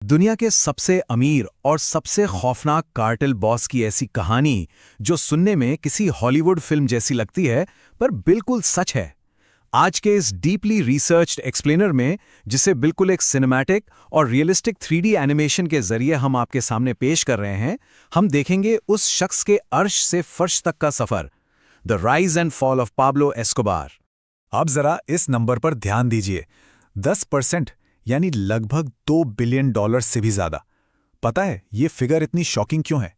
दुनिया के सबसे अमीर और सबसे खौफनाक कार्टेल बॉस की ऐसी कहानी जो सुनने में किसी हॉलीवुड फिल्म जैसी लगती है पर बिल्कुल सच है। आज के इस डीपली रिसर्च्ड एक्सप्लेनर में, जिसे बिल्कुल एक सिनेमैटिक और रियलिस्टिक 3D एनिमेशन के जरिए हम आपके सामने पेश कर रहे हैं, हम देखेंगे उस शख्स के अर्श से फर्श तक का सफर, the rise and fall of Pablo Escobar. अब जरा इस नंबर पर ध्यान दीजिए, 10%, यानी लगभग $2 बिलियन से भी ज्यादा। पता है ये फिगर इतनी शॉकिंग क्यों है?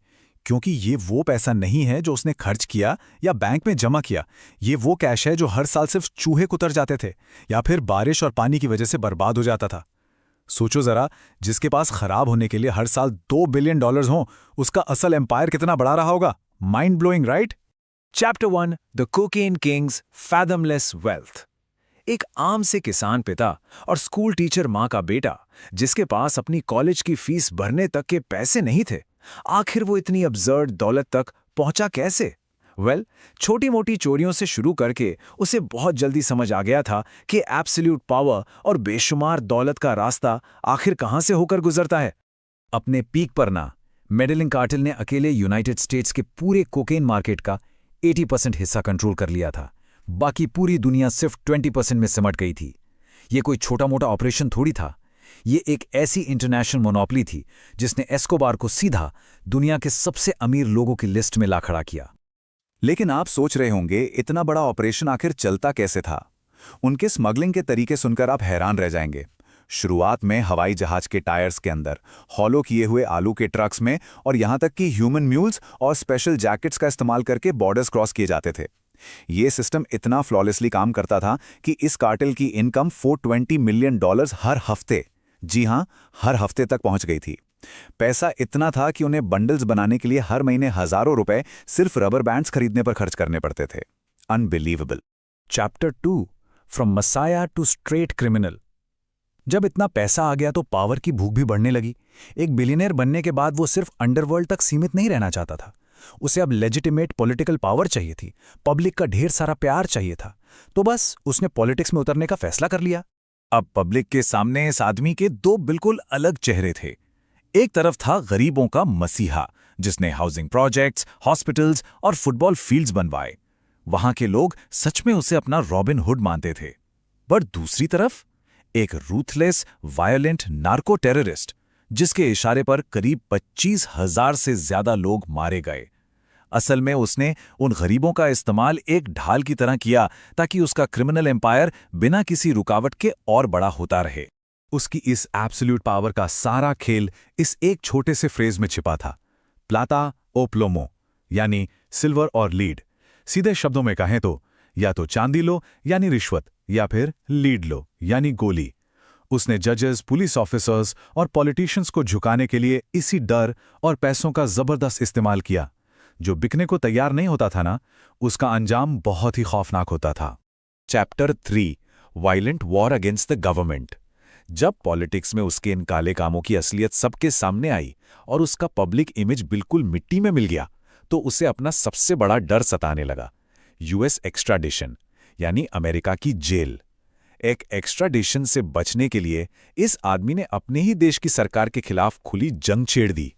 क्योंकि ये वो पैसा नहीं है जो उसने खर्च किया या बैंक में जमा किया। ये वो कैश है जो हर साल सिर्फ चूहे कुतर जाते थे या फिर बारिश और पानी की वजह से बर्बाद हो जाता था। सोचो जरा, जिसके पास खराब होने के लिए हर साल $2 बिलियन हो, उसका असल एम्पायर कितना बड़ा रहा होगा। Mind blowing, right? Chapter 1, the cocaine kings fathomless wealth. एक आम से किसान पिता और स्कूल टीचर माँ का बेटा, जिसके पास अपनी कॉलेज की फीस भरने तक के पैसे नहीं थे, आखिर वो इतनी अब्सर्ड दौलत तक पहुंचा कैसे? छोटी मोटी चोरियों से शुरू करके उसे बहुत जल्दी समझ आ गया था कि एब्सोल्यूट पावर और बेशुमार दौलत का रास्ता आखिर कहां से होकर गुजरता है। अपने पीक पर ना, मेडेलिन कार्टेल ने अकेले यूनाइटेड स्टेट्स के पूरे कोकेन मार्केट का 80% हिस्सा कंट्रोल कर लिया था। बाकी पूरी दुनिया सिर्फ 20% में सिमट गई थी। ये कोई छोटा मोटा ऑपरेशन थोड़ी था। ये एक ऐसी इंटरनेशनल मोनोपोली थी जिसने एस्कोबार को सीधा दुनिया के सबसे अमीर लोगों की लिस्ट में ला खड़ा किया। लेकिन आप सोच रहे होंगे, इतना बड़ा ऑपरेशन आखिर चलता कैसे था? उनके स्मगलिंग के तरीके सुनकर आप हैरान रह जाएंगे। शुरुआत में हवाई जहाज के टायर्स के अंदर, हॉलो किए हुए आलू के ट्रक्स में और यहां तक कि ह्यूमन म्यूल्स और स्पेशल जैकेट्स का इस्तेमाल करके बॉर्डर्स क्रॉस किए जाते थे। ये सिस्टम इतना फ्लॉलेसली काम करता था कि इस कार्टेल की इनकम $420 मिलियन हर हफ्ते, जी हां, हर हफ्ते तक पहुंच गई थी। पैसा इतना था कि उन्हें बंडल्स बनाने के लिए हर महीने हजारों रुपए सिर्फ रबर बैंड्स खरीदने पर खर्च करने पड़ते थे। Unbelievable. Chapter 2, from messiah to straight criminal. जब इतना पैसा आ गया तो पावर की भूख भी बढ़ने लगी। एक बिलियनियर बनने के बाद वो सिर्फ अंडरवर्ल्ड तक सीमित नहीं रहना चाहता था। उसे अब लेजिटिमेट पॉलिटिकल पावर चाहिए थी, पब्लिक का ढेर सारा प्यार चाहिए था। तो बस उसने पॉलिटिक्स में उतरने का फैसला कर लिया। अब पब्लिक के सामने इस आदमी के दो बिल्कुल अलग चेहरे थे। एक तरफ था गरीबों का मसीहा, जिसने हाउसिंग प्रोजेक्ट्स, हॉस्पिटल्स और फुटबॉल फील्ड्स बनवाए। वहां के लोग सच में उसे अपना रॉबिन हुड मानते थे। पर दूसरी तरफ एक रूथलेस, वायलेंट नार्को टेररिस्ट, जिसके इशारे पर करीब 25,000 से ज्यादा लोग मारे गए। असल में उसने उन गरीबों का इस्तेमाल एक ढाल की तरह किया ताकि उसका क्रिमिनल एम्पायर बिना किसी रुकावट के और बड़ा होता रहे। उसकी इस एब्सोल्यूट पावर का सारा खेल इस एक छोटे से फ्रेज में छिपा था, प्लाटा ओ प्लोमो, यानी सिल्वर और लीड। सीधे शब्दों में कहें तो या तो चांदी लो यानी रिश्वत, या फिर लीड लो यानी गोली। उसने जजेस, पुलिस ऑफिसर्स और पॉलिटिशियंस को झुकाने के लिए इसी डर और पैसों का जबरदस्त इस्तेमाल किया। जो बिकने को तैयार नहीं होता था ना, उसका अंजाम बहुत ही खौफनाक होता था। Chapter 3, violent war against the government. जब पॉलिटिक्स में उसके इन काले कामों की असलियत सबके सामने आई और उसका पब्लिक इमेज बिल्कुल मिट्टी में मिल गया, तो उसे अपना सबसे बड़ा डर सताने लगा, यूएस एक्स्ट्राडिशन, यानी अमेरिका की जेल। एक एक्स्ट्राडिशन से बचने के लिए इस आदमी ने अपने ही देश की सरकार के खिलाफ खुली जंग छेड़ दी।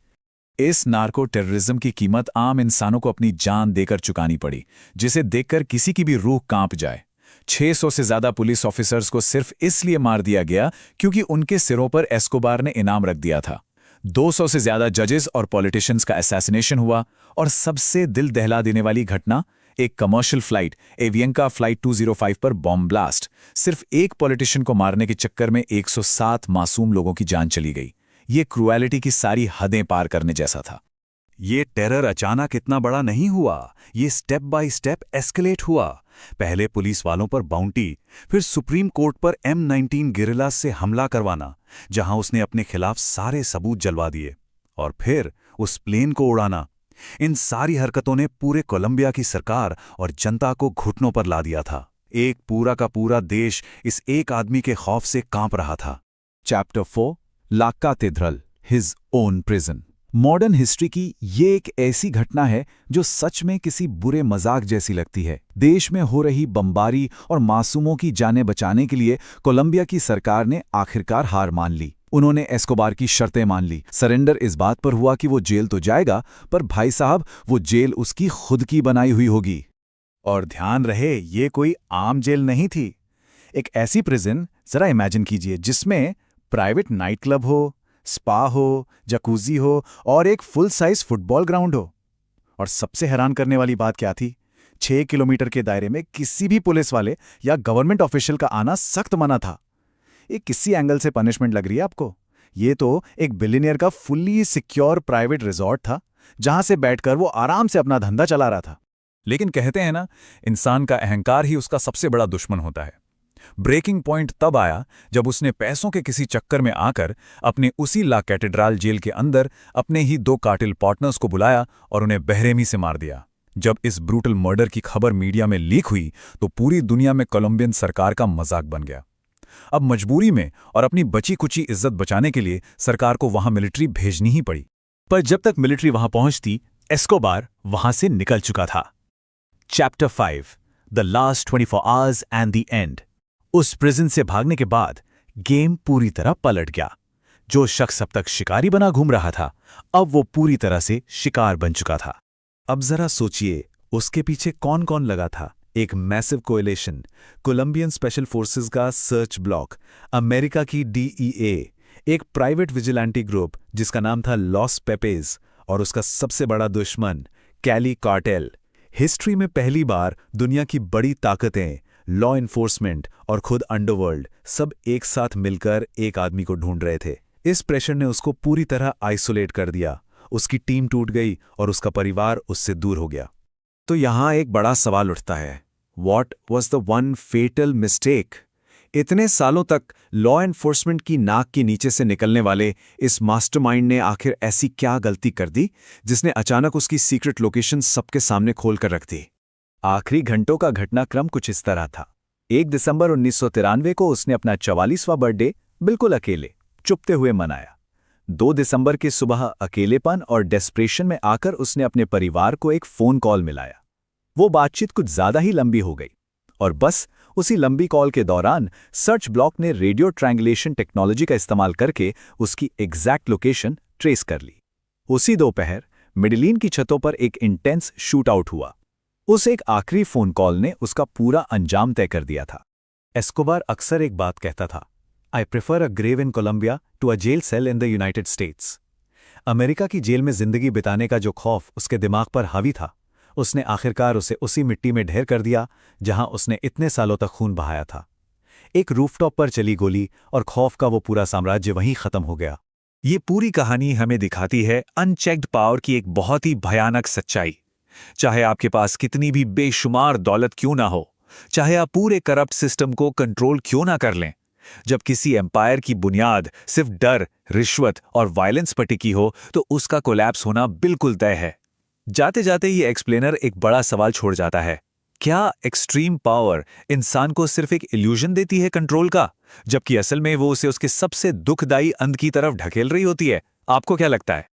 इस नार्को टेररिज्म की कीमत आम इंसानों को अपनी जान देकर चुकानी पड़ी, जिसे देखकर किसी की भी रूह कांप जाए। 600 से ज्यादा पुलिस ऑफिसर्स को सिर्फ इसलिए मार दिया गया क्योंकि उनके सिरों पर एस्कोबार ने इनाम रख दिया था। 200 से ज्यादा जजेस और पॉलिटिशियंस का असैसिनेशन हुआ, और सबसे दिल दहला देने वाली घटना, एक कमर्शियल फ्लाइट एवियंका फ्लाइट 205 पर बॉम्ब ब्लास्ट। सिर्फ एक पॉलिटिशियन को मारने के चक्कर में 107 मासूम लोगों की जान चली गई। ये क्रूएलिटी की सारी हदें पार करने जैसा था। ये टेरर अचानक इतना बड़ा नहीं हुआ, ये स्टेप बाय स्टेप एस्केलेट हुआ। पहले पुलिस वालों पर बाउंटी, फिर सुप्रीम कोर्ट पर M19 गिरिलास से हमला करवाना, जहां उसने अपने खिलाफ सारे सबूत जलवा दिए, और फिर उस प्लेन को उड़ाना। इन सारी हरकतों ने पूरे कोलंबिया की सरकार और जनता को घुटनों पर ला दिया था। एक पूरा का पूरा देश इस एक आदमी के खौफ से कांप रहा था। Chapter 4, La cathedral, his own prison. Modern history की ये एक ऐसी घटना है जो सच में किसी बुरे मजाक जैसी लगती है। देश में हो रही बमबारी और मासूमों की जानें बचाने के लिए कोलंबिया की सरकार ने आखिरकार हार मान ली। उन्होंने एस्कोबार की शर्तें मान ली। सरेंडर इस बात पर हुआ कि वो जेल तो जाएगा, पर भाई साहब वो जेल उसकी खुद की बनाई हुई होगी। और ध्यान रहे, ये कोई आम जेल नहीं थी। एक ऐसी प्रिजन, जरा इमेजिन कीजिए, जिसमें प्राइवेट नाइट क्लब हो, स्पा हो, जकूजी हो और एक फुल साइज फुटबॉल ग्राउंड हो। और सबसे हैरान करने वाली बात क्या थी? 6 किलोमीटर के दायरे में किसी भी पुलिस वाले या गवर्नमेंट ऑफिशियल का आना सख्त मना था। ये किसी एंगल से पनिशमेंट लग रही है आपको? ये तो एक बिलियनियर का फुल्ली सिक्योर प्राइवेट रिजॉर्ट था, जहां से बैठकर वो आराम से अपना धंधा चला रहा था। लेकिन कहते हैं ना, इंसान का अहंकार ही उसका सबसे बड़ा दुश्मन होता है। ब्रेकिंग पॉइंट तब आया जब उसने पैसों के किसी चक्कर में आकर अपने उसी ला कैथेड्रल जेल के अंदर अपने ही 2 कार्टेल पार्टनर्स को बुलाया और उन्हें बेरहमी से मार दिया। जब इस ब्रूटल मर्डर की खबर मीडिया में लीक हुई तो पूरी दुनिया में कोलंबियन सरकार का मजाक बन गया। अब मजबूरी में और अपनी बची कुची इज्जत बचाने के लिए सरकार को वहां मिलिट्री भेजनी ही पड़ी। पर जब तक मिलिट्री वहां पहुंचती, एस्कोबार वहां से निकल चुका था। Chapter 5, the last 24 hours and the end. उस प्रिजन से भागने के बाद गेम पूरी तरह पलट गया। जो शख्स अब तक शिकारी बना घूम रहा था, अब वो पूरी तरह से शिकार बन चुका था। अब जरा सोचिए, उसके पीछे कौन कौन लगा था। एक massive coalition, Colombian special forces का सर्च ब्लॉक, अमेरिका की DEA, एक प्राइवेट विजिलेंटी ग्रुप जिसका नाम था लॉस पेपेज, और उसका सबसे बड़ा दुश्मन कैली कार्टेल। हिस्ट्री में पहली बार दुनिया की बड़ी ताकतें, लॉ इन्फोर्समेंट और खुद अंडरवर्ल्ड सब एक साथ मिलकर एक आदमी को ढूंढ रहे थे। इस प्रेशर ने उसको पूरी तरह आइसोलेट कर दिया। उसकी टीम टूट गई और उसका परिवार उससे दूर हो गया। तो यहां एक बड़ा सवाल उठता है, what was the one fatal mistake? इतने सालों तक लॉ एनफोर्समेंट की नाक के नीचे से निकलने वाले इस मास्टरमाइंड ने आखिर ऐसी क्या गलती कर दी जिसने अचानक उसकी सीक्रेट लोकेशन सबके सामने खोल कर रख दी? आखिरी घंटों का घटनाक्रम कुछ इस तरह था। 1 दिसंबर 1993 को उसने अपना 44वां बर्थडे बिल्कुल अकेले, चुपते हुए मनाया। 2 दिसंबर की सुबह अकेलेपन और डेस्परेशन में आकर उसने अपने परिवार को एक फोन कॉल मिलाया। वो बातचीत कुछ ज्यादा ही लंबी हो गई और बस उसी लंबी कॉल के दौरान सर्च ब्लॉक ने रेडियो ट्रायंगुलेशन टेक्नोलॉजी का इस्तेमाल करके उसकी एग्जैक्ट लोकेशन ट्रेस कर ली। उसी दोपहर मेडेलिन की छतों पर एक इंटेंस शूट आउट हुआ। उस एक आखिरी फोन कॉल ने उसका पूरा अंजाम तय कर दिया था। एस्कोबार अक्सर एक बात कहता था, I prefer a grave in Colombia to a jail cell in the United States. America की जेल में जिंदगी बिताने का जो खौफ उसके दिमाग पर हावी था, उसने आखिरकार उसे उसी मिट्टी में ढेर कर दिया जहां उसने इतने सालों तक खून बहाया था। एक रूफटॉप पर चली गोली और खौफ का वो पूरा साम्राज्य वहीं खत्म हो गया। ये पूरी कहानी हमें दिखाती है अनचेक्ड पावर की एक बहुत ही भयानक सच्चाई। चाहे आपके पास कितनी भी बेशुमार दौलत क्यों ना हो, चाहे आप पूरे करप्ट सिस्टम को कंट्रोल क्यों ना कर लें, जब किसी एम्पायर की बुनियाद सिर्फ डर, रिश्वत और वायलेंस पर टिकी हो तो उसका कोलैप्स होना बिल्कुल तय है। जाते जाते ये एक्सप्लेनर एक बड़ा सवाल छोड़ जाता है, क्या एक्सट्रीम पावर इंसान को सिर्फ एक इल्यूजन देती है कंट्रोल का, जबकि असल में वो उसे उसके सबसे दुखदायी अंत की तरफ ढकेल रही होती है? आपको क्या लगता है?